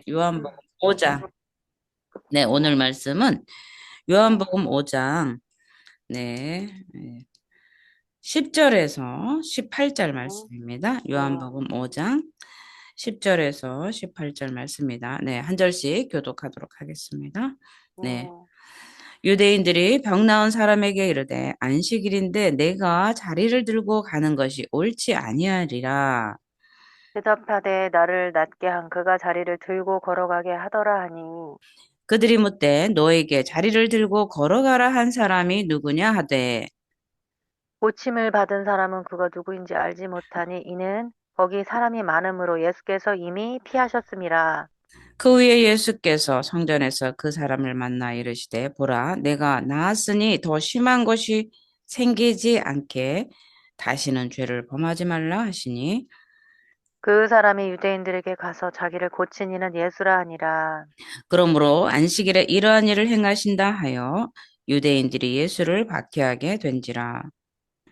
요한복음 5장. 네, 오늘 말씀은 요한복음 5장, 네, 10절에서 18절 말씀입니다. 요한복음 5장 10절에서 18절 말씀입니다. 네, 한 절씩 교독하도록 하겠습니다. 네. 유대인들이 병 나은 사람에게 이르되 안식일인데 내가 자리를 들고 가는 것이 옳지 아니하리라. 대답하되 나를 낫게 한 그가 자리를 들고 걸어가게 하더라 하니 그들이 묻되 너에게 자리를 들고 걸어가라 한 사람이 누구냐 하되 고침을 받은 사람은 그가 누구인지 알지 못하니 이는 거기 사람이 많음으로 예수께서 이미 피하셨음이라. 그 후에 예수께서 성전에서 그 사람을 만나 이르시되 보라 내가 나았으니 더 심한 것이 생기지 않게 다시는 죄를 범하지 말라 하시니 그 사람이 유대인들에게 가서 자기를 고친 이는 예수라 하니라. 그러므로 안식일에 이러한 일을 행하신다 하여 유대인들이 예수를 박해하게 된지라.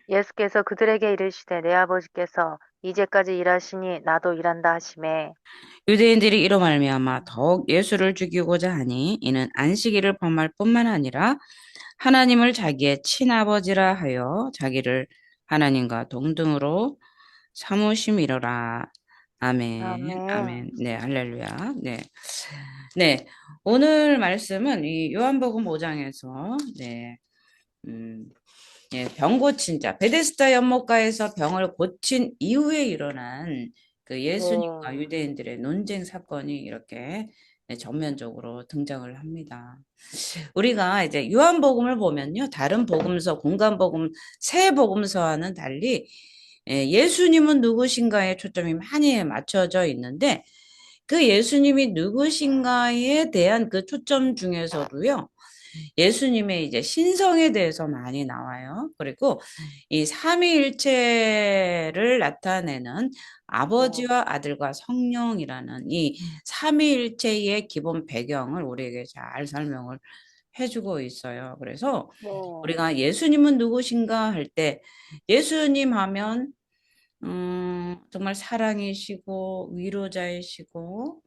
예수께서 그들에게 이르시되 내 아버지께서 이제까지 일하시니 나도 일한다 하시매 유대인들이 이로 말미암아 더욱 예수를 죽이고자 하니 이는 안식일을 범할 뿐만 아니라 하나님을 자기의 친아버지라 하여 자기를 하나님과 동등으로 삼으심이로라. 아멘. 아멘. 아멘. 네, 할렐루야. 네. 네. 오늘 말씀은 이 요한복음 5장에서 음, 병 고친 자, 베데스다 연못가에서 병을 고친 이후에 일어난 그 예수님과 네. 유대인들의 논쟁 사건이 이렇게 전면적으로 등장을 합니다. 우리가 이제 요한복음을 보면요, 다른 복음서, 공간복음, 새 복음서와는 달리 예수님은 누구신가에 초점이 많이 맞춰져 있는데 그 예수님이 누구신가에 대한 그 초점 중에서도요, 예수님의 이제 신성에 대해서 많이 나와요. 그리고 이 삼위일체를 나타내는 네. 아버지와 아들과 성령이라는 이 삼위일체의 기본 배경을 우리에게 잘 설명을 해주고 있어요. 그래서 네. 우리가 예수님은 누구신가 할 때 예수님 하면 정말 사랑이시고 위로자이시고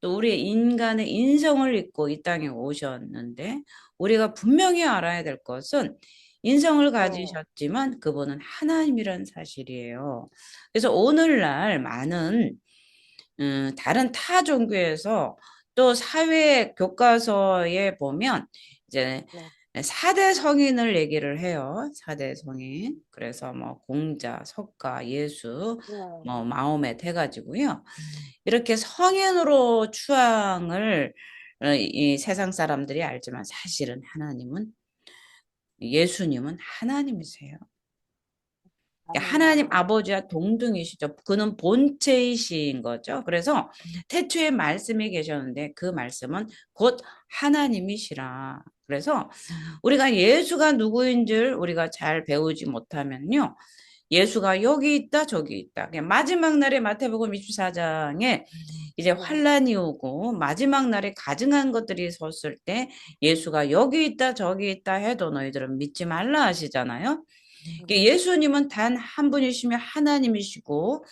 또 우리의 인간의 인성을 입고 이 땅에 오셨는데 우리가 분명히 알아야 될 것은 인성을 네. 가지셨지만 그분은 하나님이라는 사실이에요. 그래서 오늘날 많은 다른 타 종교에서 또 사회 교과서에 보면 이제 네. 4대 성인을 얘기를 해요. 4대 성인. 그래서 뭐 공자, 석가, 예수, 네. 뭐 마호멧 해가지고요. 이렇게 성인으로 추앙을 이 세상 사람들이 알지만 사실은 예수님은 하나님이세요. 그러니까 아멘. 하나님 아버지와 동등이시죠. 그는 본체이신 거죠. 그래서 태초에 말씀이 계셨는데 그 말씀은 곧 하나님이시라. 그래서 우리가 예수가 누구인 줄 우리가 잘 배우지 못하면요. 예수가 여기 있다 저기 있다. 그냥 마지막 날에 마태복음 24장에 이제 네. 환란이 오고 마지막 날에 가증한 것들이 섰을 때 예수가 여기 있다 저기 있다 해도 너희들은 믿지 말라 하시잖아요. 예수님은 단 한 분이시며 하나님이시고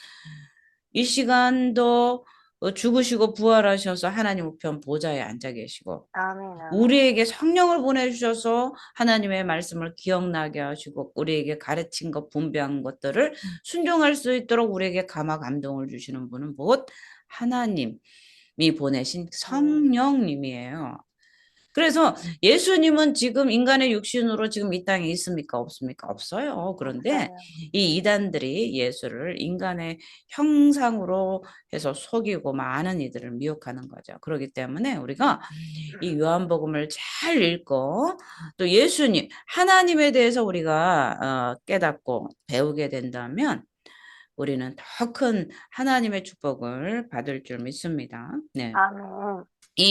이 시간도 죽으시고 부활하셔서 하나님 우편 보좌에 앉아 계시고 아멘. 아멘. 우리에게 성령을 보내주셔서 하나님의 말씀을 기억나게 하시고 우리에게 가르친 것 분배한 것들을 순종할 수 있도록 우리에게 감화 감동을 주시는 분은 곧 하나님이 보내신 네. 성령님이에요. 그래서 예수님은 지금 인간의 육신으로 지금 이 땅에 있습니까? 없습니까? 없어요. 그런데 없어요. 이 이단들이 예수를 인간의 형상으로 해서 속이고 많은 이들을 미혹하는 거죠. 그렇기 때문에 우리가 이 요한복음을 잘 읽고 또 예수님, 하나님에 대해서 우리가 깨닫고 배우게 된다면 우리는 더 큰 하나님의 축복을 받을 줄 믿습니다. 네. 아멘.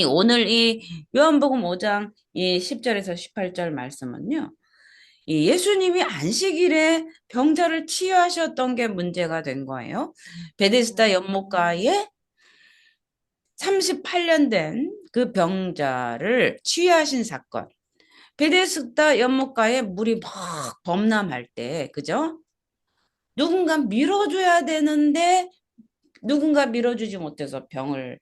오늘 이 요한복음 5장 이 10절에서 18절 말씀은요. 이 예수님이 안식일에 병자를 치유하셨던 게 문제가 된 거예요. 베데스다 연못가에 38년 된 그 병자를 치유하신 사건. 베데스다 연못가에 물이 막 범람할 때, 그죠? 누군가 밀어줘야 되는데 누군가 밀어주지 못해서 병을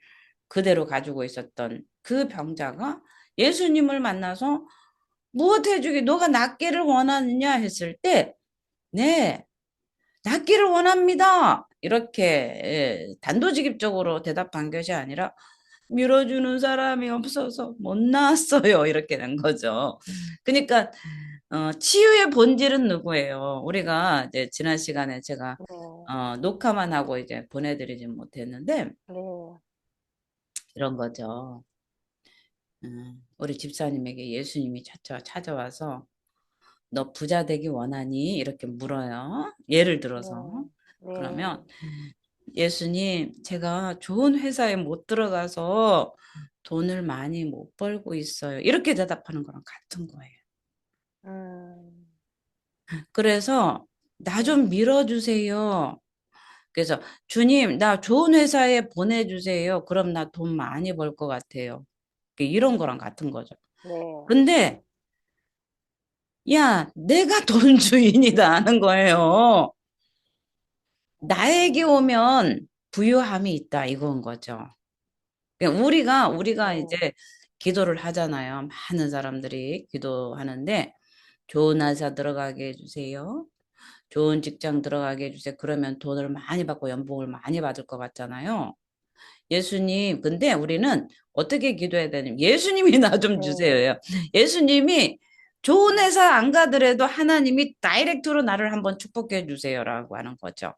그대로 가지고 있었던 그 병자가 예수님을 만나서 무엇 해주기 너가 낫기를 원하느냐 했을 때 네, 낫기를 원합니다. 이렇게 단도직입적으로 대답한 것이 아니라 밀어주는 사람이 없어서 못 나왔어요. 이렇게 된 거죠. 그러니까 치유의 본질은 누구예요? 우리가 이제 지난 시간에 제가 네, 녹화만 하고 이제 보내드리진 못했는데 네, 이런 거죠. 우리 집사님에게 예수님이 찾아와서 너 부자 되기 원하니? 이렇게 물어요. 예를 네, 들어서. 네, 그러면 예수님, 제가 좋은 회사에 못 들어가서 돈을 많이 못 벌고 있어요. 이렇게 대답하는 거랑 같은 거예요. 음, 그래서 나 네, 좀 밀어주세요. 그래서 주님, 나 좋은 회사에 보내주세요. 그럼 나 돈 많이 벌 것 같아요. 이런 거랑 같은 거죠. 네, 근데 야, 내가 돈 주인이다 하는 거예요. 나에게 음, 오면 부유함이 있다 이건 거죠. 그러니까 우리가 네, 이제 기도를 하잖아요. 많은 사람들이 기도하는데 좋은 회사 들어가게 해주세요. 좋은 직장 들어가게 해주세요. 그러면 돈을 많이 받고 연봉을 많이 받을 것 같잖아요. 예수님, 근데 우리는 어떻게 기도해야 되냐면 예수님이 나 좀 네, 주세요. 예수님이 좋은 음, 회사 안 가더라도 하나님이 다이렉트로 나를 한번 축복해 주세요라고 하는 거죠.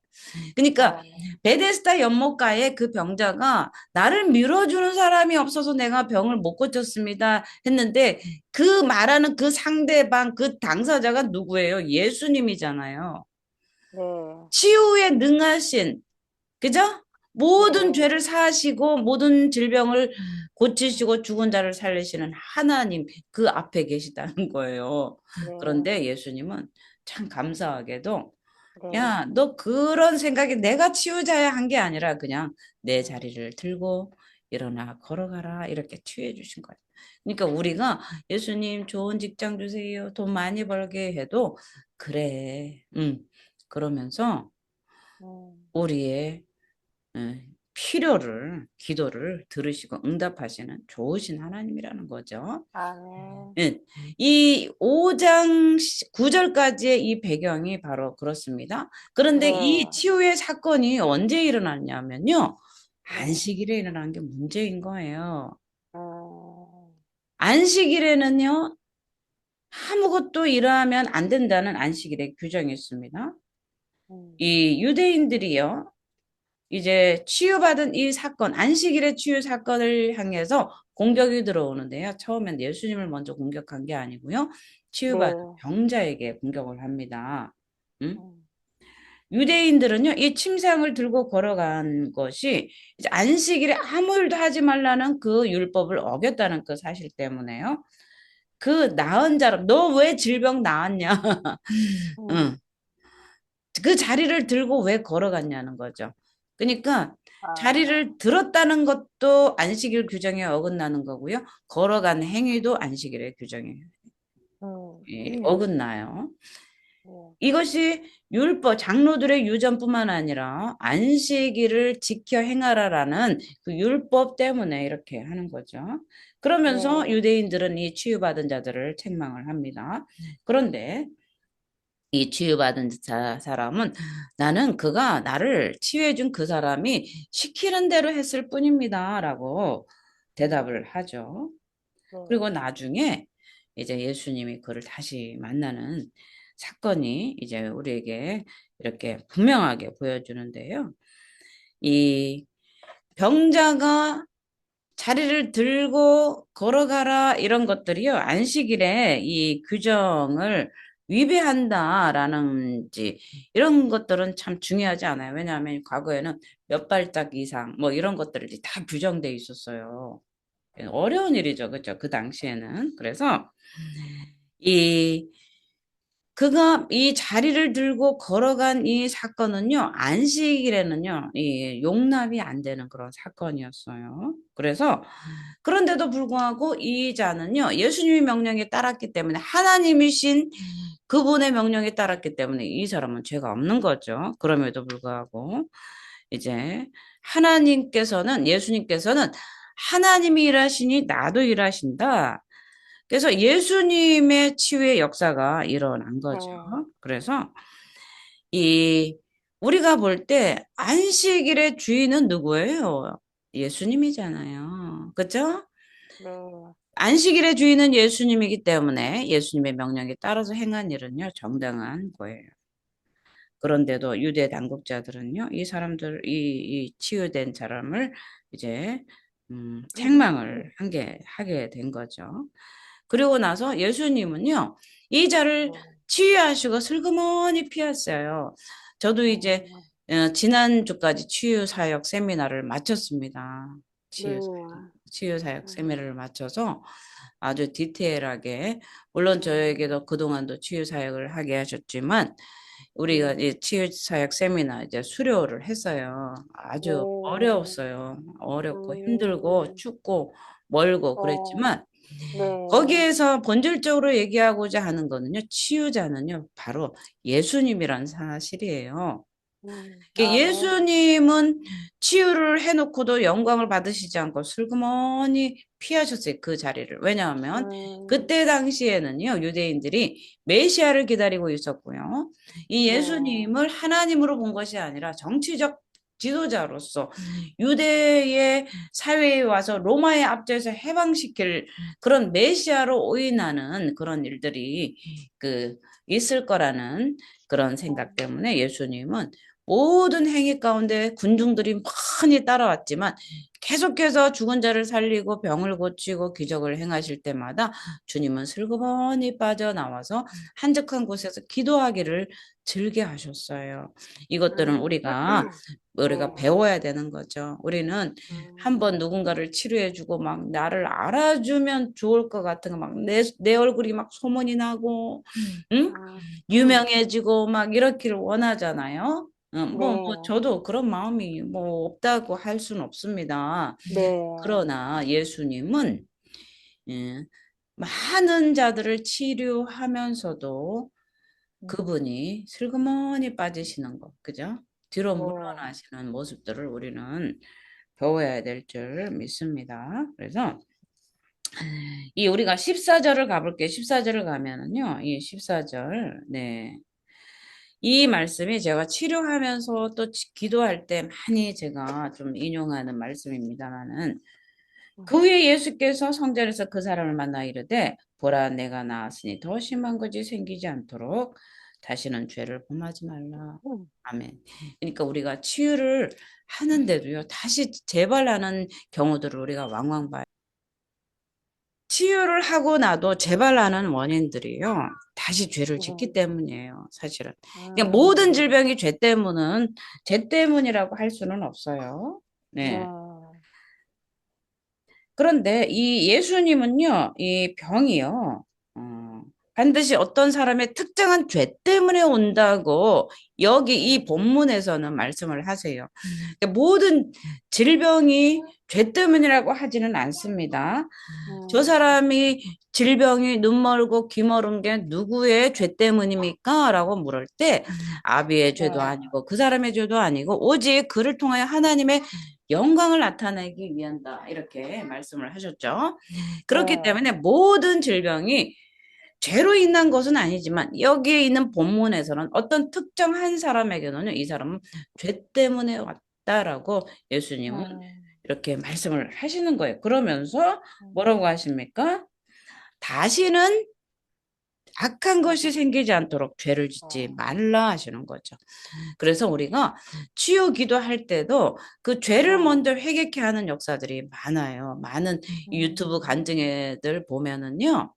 그러니까 아, 네, 베데스다 연못가에 그 병자가 나를 밀어주는 사람이 없어서 내가 병을 못 고쳤습니다 했는데 그 말하는 그 상대방 그 당사자가 누구예요? 예수님이잖아요. 네, 치유에 능하신 그죠? 모든 네, 죄를 사하시고 모든 질병을 고치시고 죽은 자를 살리시는 하나님 그 앞에 계시다는 거예요. 네, 그런데 예수님은 참 감사하게도 네, 야, 너 그런 생각이 내가 치유자야 한 게 아니라 그냥 내 음, 자리를 들고 일어나 걸어가라 이렇게 치유해 주신 거예요. 그러니까 우리가 예수님 좋은 직장 주세요. 돈 많이 벌게 해도 그래. 그러면서 음, 우리의 필요를 기도를 들으시고 응답하시는 좋으신 하나님이라는 거죠. 아멘, 예, 이 5장 9절까지의 이 배경이 바로 그렇습니다. 그런데 이 네, 치유의 사건이 언제 일어났냐면요. 네, 안식일에 일어난 게 문제인 거예요. 음, 안식일에는요, 아무것도 일하면 안 된다는 안식일의 규정이 있습니다. 음, 이 유대인들이요, 이제 치유받은 이 사건, 안식일의 치유 사건을 향해서 공격이 들어오는데요. 처음엔 예수님을 먼저 공격한 게 아니고요. 치유받은 네, 병자에게 공격을 합니다. 음? 음, 유대인들은요, 이 침상을 들고 걸어간 것이 이제 안식일에 아무 일도 하지 말라는 그 율법을 어겼다는 그 사실 때문에요. 그 나은 자람, 너 왜 질병 나았냐? 음, 응. 그 자리를 들고 왜 걸어갔냐는 거죠. 그러니까 아, 자리를 들었다는 것도 안식일 규정에 어긋나는 거고요. 걸어간 행위도 안식일의 규정에 음, 어긋나요. 네, 이것이 율법, 장로들의 유전뿐만 아니라 안식일을 지켜 행하라라는 그 율법 때문에 이렇게 하는 거죠. 그러면서 네, 유대인들은 이 치유받은 자들을 책망을 합니다. 그런데 이 치유받은 사람은 나는 그가 나를 치유해준 그 사람이 시키는 대로 했을 뿐입니다. 라고 대답을 하죠. 네, 그리고 나중에 이제 예수님이 그를 다시 만나는 사건이 이제 우리에게 이렇게 분명하게 보여주는데요. 이 병자가 자리를 들고 걸어가라 이런 것들이요. 안식일에 이 규정을 위배한다라는지 이런 것들은 참 중요하지 않아요. 왜냐하면 과거에는 몇 발짝 이상 뭐 이런 것들이 다 규정돼 있었어요. 어려운 일이죠. 그렇죠? 그 당시에는. 그래서 이 그가 이 자리를 들고 걸어간 이 사건은요, 안식일에는요, 이 용납이 안 되는 그런 사건이었어요. 그래서, 그런데도 불구하고 이 자는요, 예수님의 명령에 따랐기 때문에, 하나님이신 그분의 명령에 따랐기 때문에 이 사람은 죄가 없는 거죠. 그럼에도 불구하고, 이제, 예수님께서는 하나님이 일하시니 나도 일하신다. 그래서 예수님의 치유의 역사가 일어난 거죠. 네. 그래서 이 우리가 볼 때 안식일의 주인은 누구예요? 예수님이잖아요. 그죠? 네. 안식일의 주인은 예수님이기 때문에 예수님의 명령에 따라서 행한 일은요, 정당한 거예요. 그런데도 유대 당국자들은요, 이 사람들, 이 치유된 사람을 이제, 책망을 하게 된 거죠. 그리고 나서 예수님은요, 이 자를 네. 치유하시고 슬그머니 피했어요. 저도 이제, 음. 지난주까지 치유사역 세미나를 마쳤습니다. 네. 치유사역 음. 세미나를 마쳐서 아주 디테일하게, 물론 저에게도 그동안도 치유사역을 하게 하셨지만, 우리가 네. 이제 치유사역 세미나 이제 수료를 했어요. 아주 오. 어려웠어요. 어렵고 힘들고 음. 춥고 멀고 어. 그랬지만 네. 거기에서 본질적으로 얘기하고자 하는 거는요. 치유자는요. 바로 예수님이란 사실이에요. 아멘. 예수님은 치유를 해놓고도 영광을 받으시지 않고 슬그머니 피하셨어요. 그 자리를. 왜냐하면 음. 그때 당시에는요. 유대인들이 메시아를 기다리고 있었고요. 이 네. 예수님을 하나님으로 본 것이 아니라 정치적 지도자로서 유대의 사회에 와서 로마의 압제에서 해방시킬 그런 메시아로 오인하는 그런 일들이 그 있을 거라는 그런 생각 때문에 예수님은 모든 행위 가운데 군중들이 많이 따라왔지만 계속해서 죽은 자를 살리고 병을 고치고 기적을 행하실 때마다 주님은 슬그머니 빠져나와서 한적한 곳에서 기도하기를 즐겨 하셨어요. 이것들은 음. 우리가 네. 배워야 되는 거죠. 우리는 한번 음. 누군가를 치료해주고 막 나를 알아주면 좋을 것 같은 거 막 내 얼굴이 막 소문이 나고, 응? 유명해지고 막 이렇기를 원하잖아요. 네. 저도 그런 마음이 없다고 할 수는 없습니다. 네. 그러나 예수님은, 예, 많은 자들을 치료하면서도 음. 그분이 슬그머니 빠지시는 것, 그죠? 뒤로 네. 물러나시는 모습들을 우리는 배워야 될 줄 믿습니다. 그래서 이 우리가 14절을 가볼게요. 14절을 가면은요, 이 14절, 네. 이 말씀이 제가 치료하면서 또 기도할 때 많이 제가 좀 인용하는 말씀입니다만은 그 음. 후에 예수께서 성전에서 그 사람을 만나 이르되 보라 내가 나았으니 더 심한 것이 생기지 않도록 다시는 죄를 범하지 말라. 음. 아멘. 그러니까 우리가 치유를 하는데도요 다시 재발하는 경우들을 우리가 왕왕 봐요. 치유를 하고 나도 재발하는 원인들이요. 다시 죄를 짓기 네. 때문이에요, 사실은. 그러니까 모든 음. 질병이 죄 때문이라고 할 수는 없어요. 네. 네. 그런데 이 예수님은요, 이 병이요, 어, 반드시 어떤 사람의 특정한 죄 때문에 온다고 여기 이 본문에서는 말씀을 하세요. 그러니까 모든 질병이 죄 때문이라고 하지는 않습니다. 저 음. 사람이 질병이 눈멀고 귀멀은 게 누구의 죄 때문입니까? 라고 물을 때 아비의 죄도 네. 아니고 그 사람의 죄도 아니고 오직 그를 통하여 하나님의 영광을 나타내기 위한다. 이렇게 말씀을 하셨죠. 그렇기 네. 때문에 모든 질병이 죄로 인한 것은 아니지만 여기에 있는 본문에서는 어떤 특정한 사람에게는요, 이 사람은 죄 때문에 왔다라고 예수님은 음. 이렇게 말씀을 하시는 거예요. 그러면서 음. 뭐라고 하십니까? 다시는 악한 네. 것이 생기지 않도록 죄를 짓지 어. 말라 하시는 거죠. 그래서 우리가 치유 기도할 때도 그 죄를 네. 먼저 회개케 하는 역사들이 많아요. 많은 유튜브 음. 간증회들 보면은요.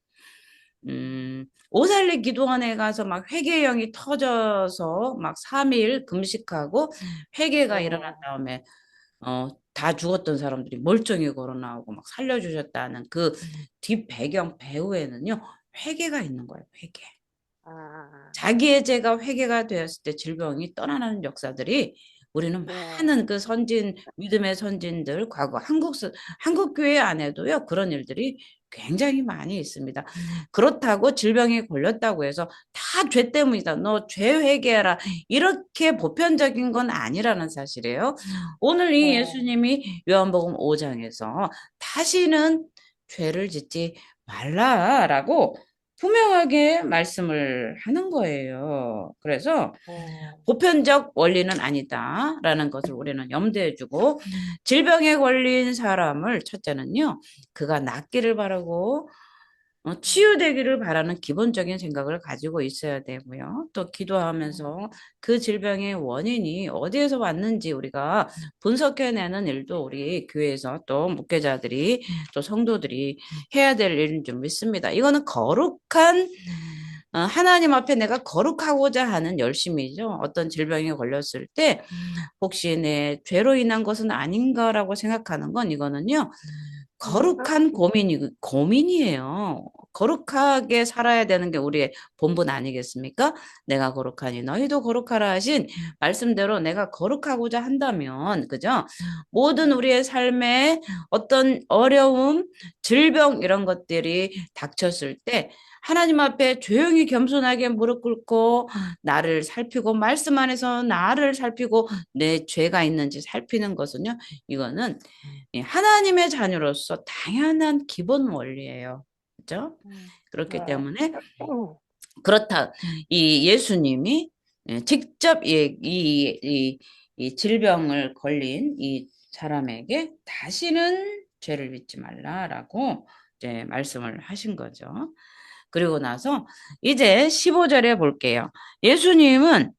오살리 기도원에 가서 막 회개의 영이 터져서 막 3일 금식하고 회개가 일어난 네. 다음에 다 죽었던 사람들이 멀쩡히 걸어 나오고 막 살려주셨다는 그 뒷배경 배후에는요, 회개가 있는 거예요, 회개. 아. 자기의 죄가 회개가 되었을 때 질병이 떠나는 역사들이 우리는 네. 많은 그 믿음의 선진들, 과거 한국 교회 안에도요, 그런 일들이 굉장히 많이 있습니다. 그렇다고 질병에 걸렸다고 해서 다 죄 때문이다. 너 죄 회개하라. 이렇게 보편적인 건 아니라는 사실이에요. 오늘 이 네. 예수님이 요한복음 5장에서 다시는 죄를 짓지 말라라고 분명하게 말씀을 하는 거예요. 그래서 네. 보편적 원리는 아니다라는 것을 우리는 염두에 두고 질병에 걸린 사람을 첫째는요. 그가 낫기를 바라고 치유되기를 바라는 기본적인 생각을 가지고 있어야 되고요. 또 기도하면서 그 질병의 원인이 어디에서 왔는지 우리가 분석해내는 일도 우리 교회에서 또 목회자들이 또 성도들이 해야 될 일인 줄 믿습니다. 이거는 거룩한 하나님 앞에 내가 거룩하고자 하는 열심이죠. 어떤 질병에 걸렸을 때 혹시 내 죄로 인한 것은 아닌가라고 생각하는 건 이거는요. 거룩한 고민이에요. 거룩하게 살아야 되는 게 우리의 본분 아니겠습니까? 내가 거룩하니 너희도 거룩하라 하신 말씀대로 내가 거룩하고자 한다면, 그죠? 모든 우리의 삶에 어떤 어려움, 질병 이런 것들이 닥쳤을 때 하나님 앞에 조용히 겸손하게 무릎 꿇고 나를 살피고 말씀 안에서 나를 살피고 내 죄가 있는지 살피는 것은요. 이거는 하나님의 자녀로서 당연한 기본 원리예요. 그렇죠? 그렇기 네. 때문에 그렇다. 이 예수님이 직접 이 질병을 걸린 이 사람에게 다시는 죄를 짓지 말라라고 이제 말씀을 하신 거죠. 그리고 나서 이제 15절에 볼게요. 예수님은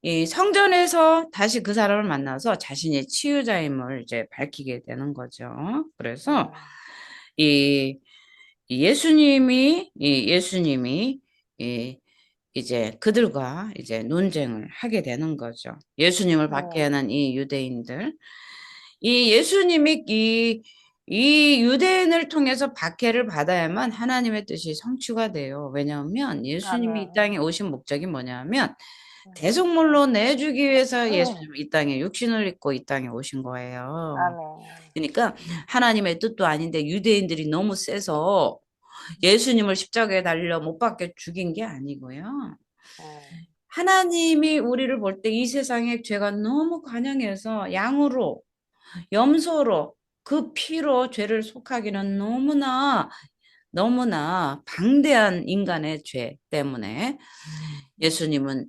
이 성전에서 다시 그 사람을 만나서 자신의 치유자임을 이제 밝히게 되는 거죠. 그래서 네. 이 예수님이 이 이제 그들과 이제 논쟁을 하게 되는 거죠. 예수님을 받게 네. 하는 이 유대인들. 이 예수님이 이 유대인을 통해서 박해를 받아야만 하나님의 뜻이 성취가 돼요. 왜냐하면 예수님이 이 땅에 아멘. 오신 목적이 뭐냐면 음. 대속물로 내주기 위해서 예수님이 이 땅에 육신을 입고 이 땅에 오신 거예요. 아멘. 그러니까 하나님의 뜻도 아닌데 유대인들이 너무 세서 예수님을 십자가에 달려 못 박혀 죽인 게 아니고요. 음. 하나님이 우리를 볼 때 이 세상의 죄가 너무 관영해서 양으로, 염소로, 그 피로 죄를 속하기는 너무나 방대한 인간의 죄 때문에 예수님은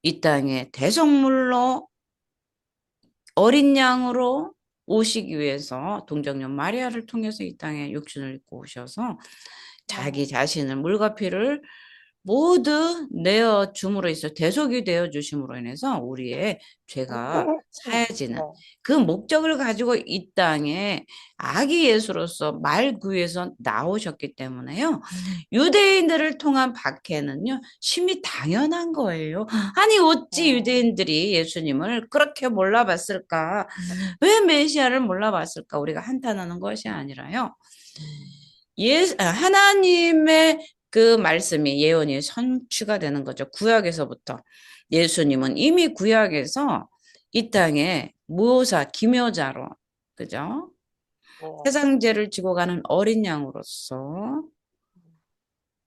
이 땅에 대성물로 어린 양으로 오시기 위해서 동정녀 마리아를 통해서 이 땅에 육신을 입고 오셔서 자기 네. 자신을 물과 피를 모두 내어 줌으로 해서 대속이 되어 주심으로 인해서 우리의 죄가 사해지는 네. 그 목적을 가지고 이 땅에 아기 예수로서 말 구에서 나오셨기 때문에요. 유대인들을 통한 박해는요, 심히 당연한 거예요. 아니, 어찌 네. 유대인들이 예수님을 그렇게 몰라봤을까? 왜 메시아를 몰라봤을까? 우리가 한탄하는 것이 아니라요. 하나님의 그 말씀이 예언이 선취가 되는 거죠. 구약에서부터. 예수님은 이미 구약에서 이 땅에 무오사, 기묘자로, 그죠? 네. 세상 죄를 지고 가는 어린 양으로서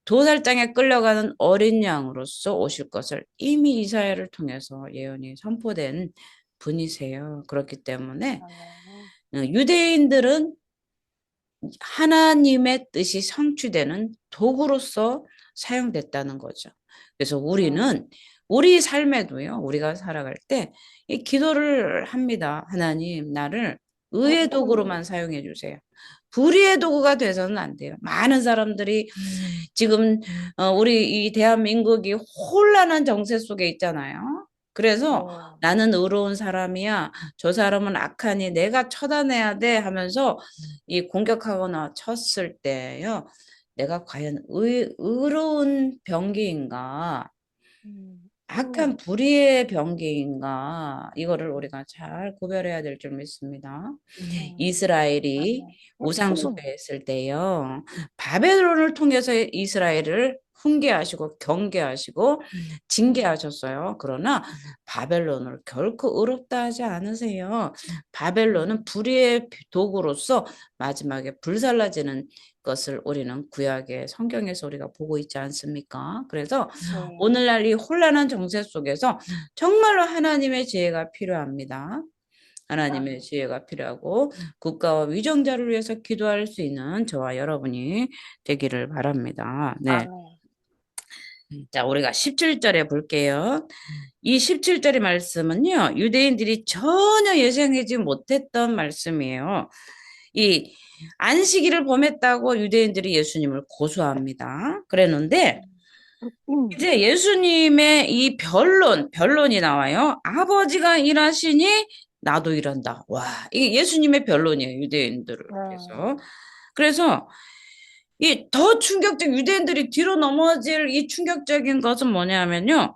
도살장에 끌려가는 어린 양으로서 오실 것을 이미 이사야를 통해서 예언이 선포된 분이세요. 그렇기 때문에 아멘. 유대인들은 하나님의 뜻이 성취되는 도구로서 사용됐다는 거죠. 그래서 음. 우리는 우리 삶에도요, 우리가 살아갈 때 이 기도를 합니다. 하나님, 나를 의의 도구로만 사용해 주세요. 불의의 도구가 돼서는 안 돼요. 많은 사람들이 지금 우리 이 대한민국이 혼란한 정세 속에 있잖아요. 그래서 네. 나는 의로운 사람이야. 저 사람은 악하니 내가 처단해야 돼 하면서 이 공격하거나 쳤을 때요. 내가 과연 의로운 병기인가? 음. 악한 불의의 병기인가? 이거를 우리가 잘 구별해야 될 줄 믿습니다. 이스라엘이 아멘. 우상 숭배했을 때요. 바벨론을 통해서 이스라엘을 훈계하시고 경계하시고 징계하셨어요. 그러나 바벨론을 결코 의롭다 하지 않으세요. 바벨론은 불의의 도구로서 마지막에 불살라지는 것을 우리는 구약의 성경에서 우리가 보고 있지 않습니까? 그래서 네. 오늘날 이 혼란한 정세 속에서 정말로 하나님의 지혜가 필요합니다. 하나님의 아멘. 지혜가 필요하고 국가와 위정자를 위해서 기도할 수 있는 저와 여러분이 되기를 바랍니다. 네. 아멘. 자, 우리가 17절에 볼게요. 이 17절의 말씀은요, 유대인들이 전혀 예상하지 못했던 말씀이에요. 이 안식일을 범했다고 유대인들이 예수님을 고소합니다. 그랬는데, 이제 예수님의 이 변론이 나와요. 아버지가 일하시니 나도 일한다. 와, 이게 예수님의 변론이에요, 유대인들을 네. 위해서. 그래서 이 더 충격적, 유대인들이 뒤로 넘어질 이 충격적인 것은 뭐냐면요.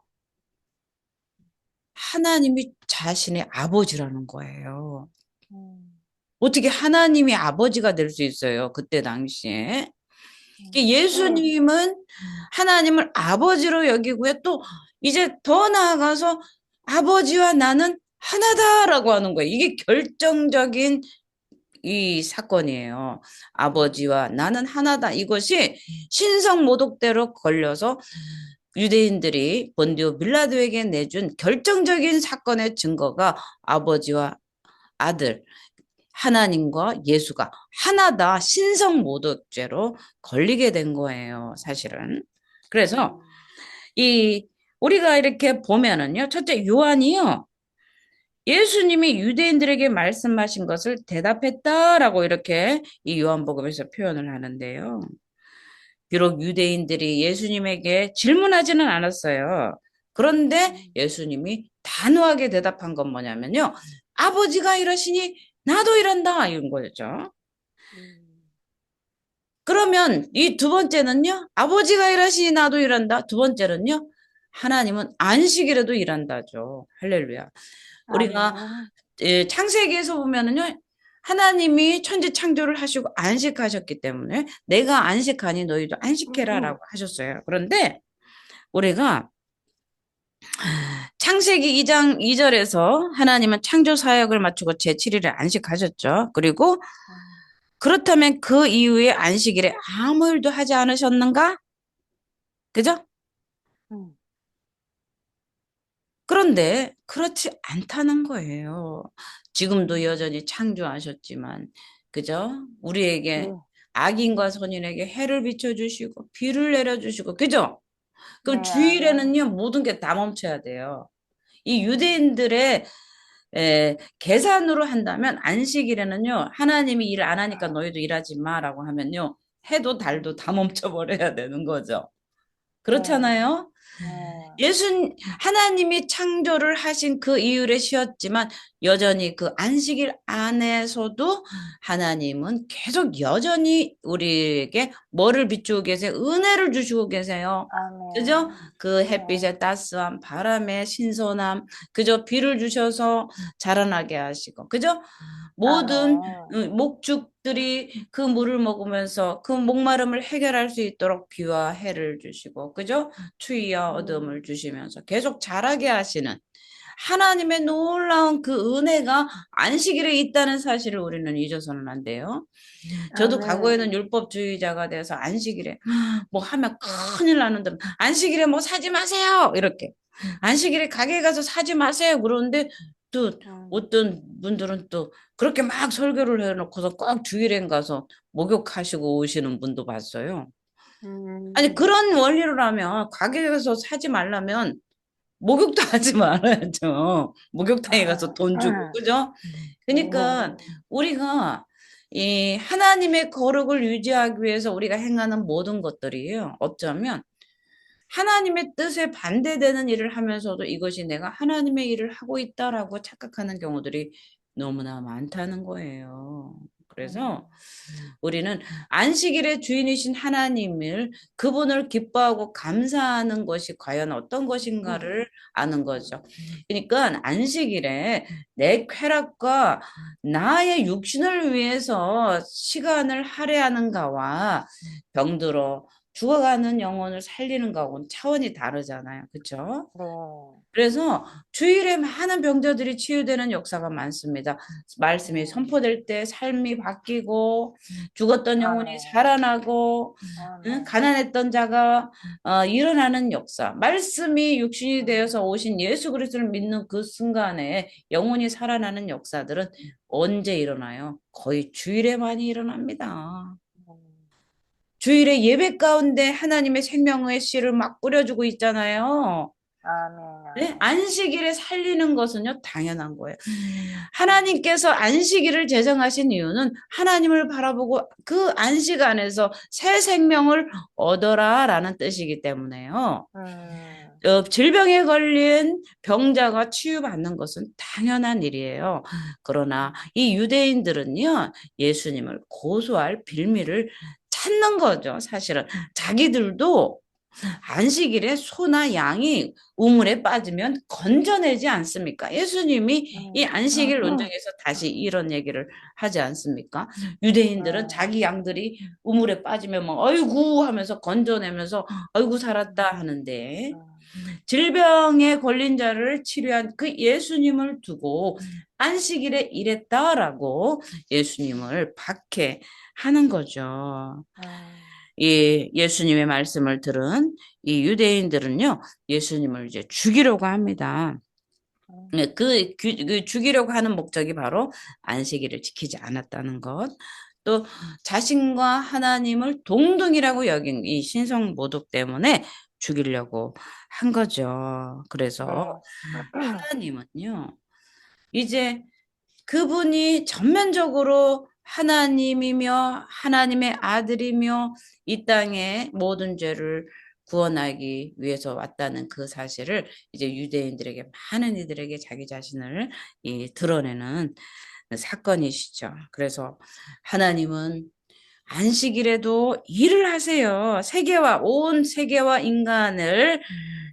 하나님이 자신의 아버지라는 거예요. 음, 어떻게 하나님이 아버지가 될 수 있어요? 그때 당시에. 음, 예수님은 하나님을 아버지로 여기고요. 또 이제 더 나아가서 아버지와 나는 하나다라고 하는 거예요. 이게 결정적인 이 사건이에요. 아버지와 나는 하나다. 이것이 신성모독대로 걸려서 유대인들이 본디오 빌라도에게 내준 결정적인 사건의 증거가 아버지와 아들, 하나님과 예수가 하나다 신성모독죄로 걸리게 된 거예요, 사실은. 그래서 음, 이 우리가 이렇게 보면은요, 첫째 요한이요. 예수님이 유대인들에게 말씀하신 것을 대답했다라고 이렇게 이 요한복음에서 표현을 하는데요. 비록 유대인들이 예수님에게 질문하지는 않았어요. 그런데 음, 예수님이 단호하게 대답한 건 뭐냐면요. 아버지가 이러시니 나도 이런다 이런 거죠. 음, 그러면 이 두 번째는요. 아버지가 일하시니 나도 일한다. 두 번째는요. 하나님은 안식일에도 일한다죠. 할렐루야. 우리가 아멘. 창세기에서 보면은요. 하나님이 천지 창조를 하시고 안식하셨기 때문에 내가 안식하니 너희도 안식해라라고 하셨어요. 그런데 우리가 창세기 2장 2절에서 하나님은 창조 사역을 마치고 제7일에 안식하셨죠. 그리고 음, 그렇다면 그 이후에 안식일에 아무 일도 하지 않으셨는가? 그죠? 음, 그런데 그렇지 않다는 거예요. 지금도 음, 여전히 창조하셨지만, 그죠? 네, 우리에게 악인과 선인에게 해를 비춰주시고 비를 내려주시고, 그죠? 네, 그럼 아멘. 주일에는요 모든 게 다 멈춰야 돼요. 이 유대인들의 계산으로 한다면 안식일에는요 하나님이 일 안 하니까 너희도 일하지 마라고 하면요 해도 달도 다 멈춰버려야 되는 거죠. 네, 그렇잖아요. 네, 하나님이 창조를 하신 그 이후에 쉬었지만 여전히 그 안식일 안에서도 하나님은 계속 여전히 우리에게 뭐를 비추고 계세요? 은혜를 주시고 계세요. 그죠? 아멘. 그 네, 햇빛의 따스함, 바람의 신선함, 그죠? 비를 주셔서 자라나게 하시고, 그죠? 모든 아멘. 목축들이 그 물을 먹으면서 그 목마름을 해결할 수 있도록 비와 해를 주시고, 그죠? 추위와 어둠을 음, 주시면서 계속 자라게 하시는 하나님의 놀라운 그 은혜가 안식일에 있다는 사실을 우리는 잊어서는 안 돼요. 저도 아멘. 과거에는 율법주의자가 돼서 안식일에 뭐 하면 큰일 나는데 안식일에 뭐 사지 마세요 이렇게 안식일에 가게에 가서 사지 마세요 그러는데 또 음, 어떤 분들은 또 그렇게 막 설교를 해놓고서 꼭 주일엔 가서 목욕하시고 오시는 분도 봤어요. 아니 음, 그런 원리로라면 가게에 가서 사지 말라면 목욕도 하지 말아야죠. 목욕탕에 가서 돈 주고 그죠? 네, 그러니까 우리가 이 하나님의 거룩을 유지하기 위해서 우리가 행하는 모든 것들이요. 어쩌면 하나님의 뜻에 반대되는 일을 하면서도 이것이 내가 하나님의 일을 하고 있다라고 착각하는 경우들이 너무나 많다는 거예요. 그래서 음, 우리는 안식일의 주인이신 하나님을 그분을 기뻐하고 감사하는 것이 과연 어떤 것인가를 아는 거죠. 그러니까 안식일에 내 쾌락과 나의 육신을 위해서 시간을 할애하는가와 병들어 죽어가는 영혼을 살리는 거하고는 차원이 다르잖아요. 그렇죠? 네. 그래서 주일에 많은 병자들이 치유되는 역사가 많습니다. 말씀이 선포될 때 삶이 바뀌고 죽었던 영혼이 아멘. 살아나고 아멘. 가난했던 자가 일어나는 역사. 말씀이 육신이 되어서 오신 예수 그리스도를 믿는 그 순간에 영혼이 살아나는 역사들은 언제 일어나요? 거의 주일에 많이 일어납니다. 음, 주일에 예배 가운데 하나님의 생명의 씨를 막 뿌려주고 있잖아요. 아멘. 네? 아멘. 안식일에 살리는 것은요, 당연한 거예요. 하나님께서 안식일을 제정하신 이유는 하나님을 바라보고 그 안식 안에서 새 생명을 얻어라라는 뜻이기 때문에요. 음, 질병에 걸린 병자가 치유받는 것은 당연한 일이에요. 그러나 이 유대인들은요, 예수님을 고소할 빌미를 찾는 거죠, 사실은. 자기들도 안식일에 소나 양이 우물에 빠지면 건져내지 않습니까? 예수님이 이 안식일 논쟁에서 다시 이런 얘기를 하지 않습니까? 유대인들은 자기 양들이 우물에 빠지면 막 아이고 하면서 건져내면서 아이고 살았다 하는데 질병에 걸린 자를 치료한 그 예수님을 두고 안식일에 일했다라고 예수님을 박해하는 거죠. 이 예수님의 말씀을 들은 이 유대인들은요, 예수님을 이제 죽이려고 합니다. 네, 그 죽이려고 하는 목적이 바로 안식일을 지키지 않았다는 것. 또 자신과 하나님을 동등이라고 여긴 이 신성 모독 때문에 죽이려고 한 거죠. 그래서 네. 하나님은요, 이제 그분이 전면적으로 하나님이며 하나님의 아들이며 이 땅의 모든 죄를 구원하기 위해서 왔다는 그 사실을 이제 유대인들에게 많은 이들에게 자기 자신을 드러내는 사건이시죠. 그래서 하나님은 안식일에도 일을 하세요. 세계와 온 세계와 인간을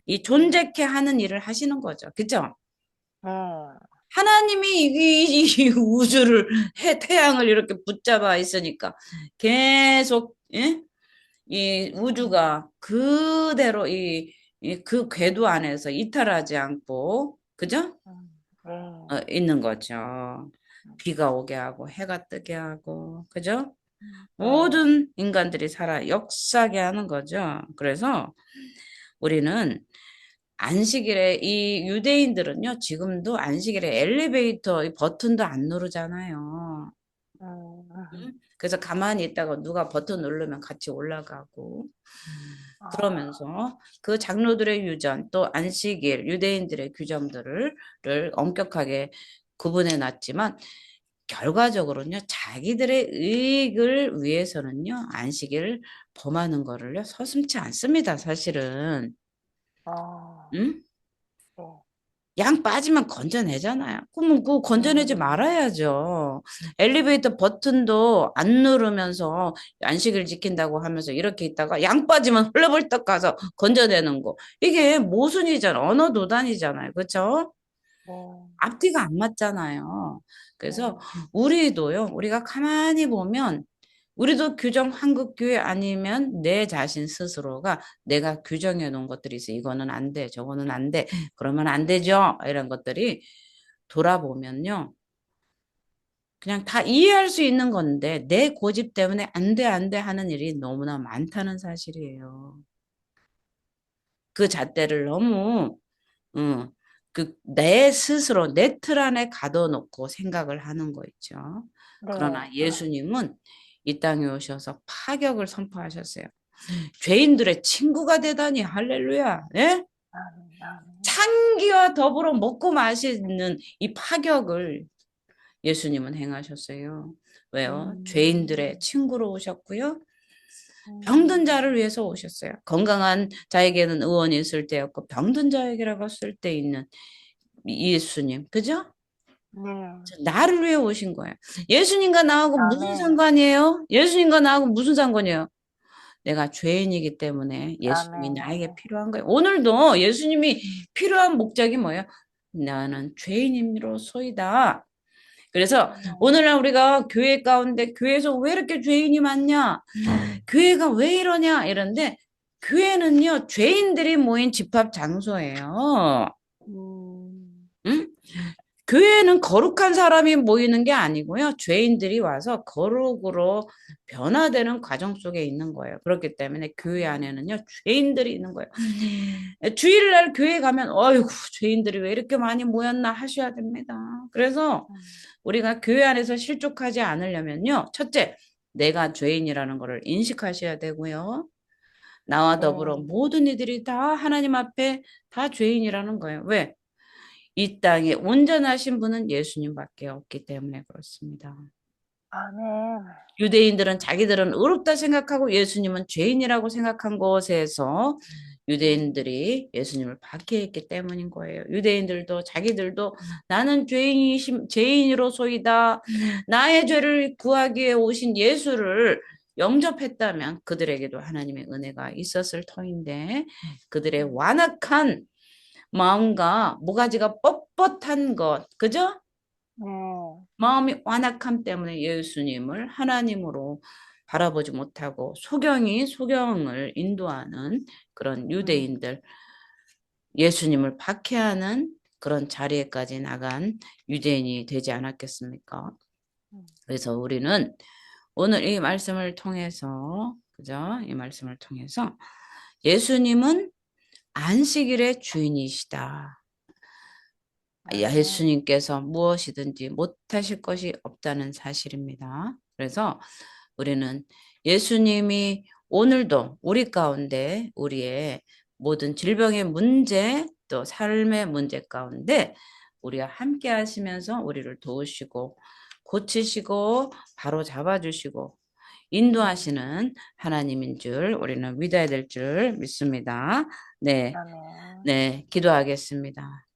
이 존재케 하는 일을 하시는 거죠. 그죠? 네. 하나님이 이 우주를 태양을 이렇게 붙잡아 있으니까 계속 예? 이 우주가 그대로 그 궤도 안에서 이탈하지 않고 그죠? 네. 있는 거죠. 비가 오게 하고 해가 뜨게 하고 그죠? 네. 모든 인간들이 살아 역사하게 하는 거죠. 그래서 우리는 안식일에 이 유대인들은요, 지금도 안식일에 엘리베이터 버튼도 안 누르잖아요. 응? 그래서 가만히 있다가 누가 버튼 누르면 같이 올라가고 아, 그러면서 그 장로들의 유전 또 안식일 유대인들의 규정들을 엄격하게 구분해 놨지만 결과적으로는요 자기들의 이익을 위해서는요 안식일을 범하는 거를요 서슴지 않습니다 사실은. 아, 응? 네. 양 빠지면 건져내잖아요. 그러면 그거 건져내지 음, 말아야죠. 엘리베이터 버튼도 안 누르면서 안식을 지킨다고 하면서 이렇게 있다가 양 빠지면 헐레벌떡 가서 건져내는 거. 이게 모순이잖아. 언어 도단이잖아요. 그렇죠? 네. 앞뒤가 안 맞잖아요. 그래서 네. 우리도요. 우리가 가만히 보면 우리도 규정 한국교회 아니면 내 자신 스스로가 내가 규정해 놓은 것들이 있어. 이거는 안 돼. 저거는 안 돼. 그러면 안 되죠. 이런 것들이 돌아보면요. 그냥 다 이해할 수 있는 건데 내 고집 때문에 안 돼, 안 돼 하는 일이 너무나 많다는 사실이에요. 그 잣대를 너무 어, 내 스스로 내 틀 안에 가둬놓고 생각을 하는 거 있죠. 그러나 네. 예수님은 이 땅에 오셔서 파격을 선포하셨어요. 죄인들의 친구가 되다니 할렐루야. 예? 아멘. 아멘. 창기와 더불어 먹고 마시는 이 파격을 예수님은 행하셨어요. 왜요? 죄인들의 음, 친구로 오셨고요. 병든 음, 자를 위해서 오셨어요. 건강한 자에게는 의원이 있을 때였고 병든 자에게라고 쓸 때 있는 예수님. 그죠? 네. 나를 위해 오신 거예요. 예수님과 나하고 무슨 아멘. 상관이에요? 예수님과 나하고 무슨 상관이에요? 내가 죄인이기 때문에 예수님이 아멘. 나에게 아멘. 필요한 거예요. 오늘도 예수님이 필요한 목적이 뭐예요? 나는 죄인으로소이다. 그래서 네. 오늘날 우리가 교회 가운데 교회에서 왜 이렇게 죄인이 많냐? 교회가 왜 이러냐? 이런데 교회는요, 죄인들이 모인 집합 장소예요. 음, 응? 교회는 거룩한 사람이 모이는 게 아니고요. 죄인들이 와서 거룩으로 변화되는 과정 속에 있는 거예요. 그렇기 때문에 교회 안에는요, 죄인들이 있는 거예요. 주일날 교회 가면, 어이구, 죄인들이 왜 이렇게 많이 모였나 하셔야 됩니다. 그래서 음, 우리가 교회 안에서 실족하지 않으려면요, 첫째, 내가 죄인이라는 것을 인식하셔야 되고요. 나와 네. 더불어 모든 이들이 다 하나님 앞에 다 죄인이라는 거예요. 왜? 이 땅에 온전하신 분은 예수님밖에 없기 때문에 그렇습니다. 아멘. 유대인들은 자기들은 의롭다 생각하고 예수님은 죄인이라고 생각한 것에서 유대인들이 예수님을 박해했기 때문인 거예요. 유대인들도 자기들도 나는 죄인으로소이다. 나의 죄를 구하기 위해 오신 예수를 영접했다면 그들에게도 하나님의 은혜가 있었을 터인데 그들의 음, 완악한 마음과 모가지가 뻣뻣한 것, 그죠? 네. 마음이 완악함 때문에 예수님을 하나님으로 바라보지 못하고 소경이 소경을 인도하는 그런 음, 유대인들, 예수님을 박해하는 그런 자리에까지 나간 유대인이 되지 않았겠습니까? 음, 그래서 우리는 오늘 이 말씀을 통해서, 그죠? 이 말씀을 통해서 예수님은 안식일의 주인이시다. 아멘. 예수님께서 무엇이든지 못하실 것이 없다는 사실입니다. 그래서 우리는 예수님이 오늘도 우리 가운데 우리의 모든 질병의 문제 또 삶의 문제 가운데 우리와 함께 하시면서 우리를 도우시고 고치시고 바로 잡아주시고 음, 인도하시는 하나님인 줄 우리는 믿어야 될 줄 믿습니다. 네, 아멘. 네, 기도하겠습니다.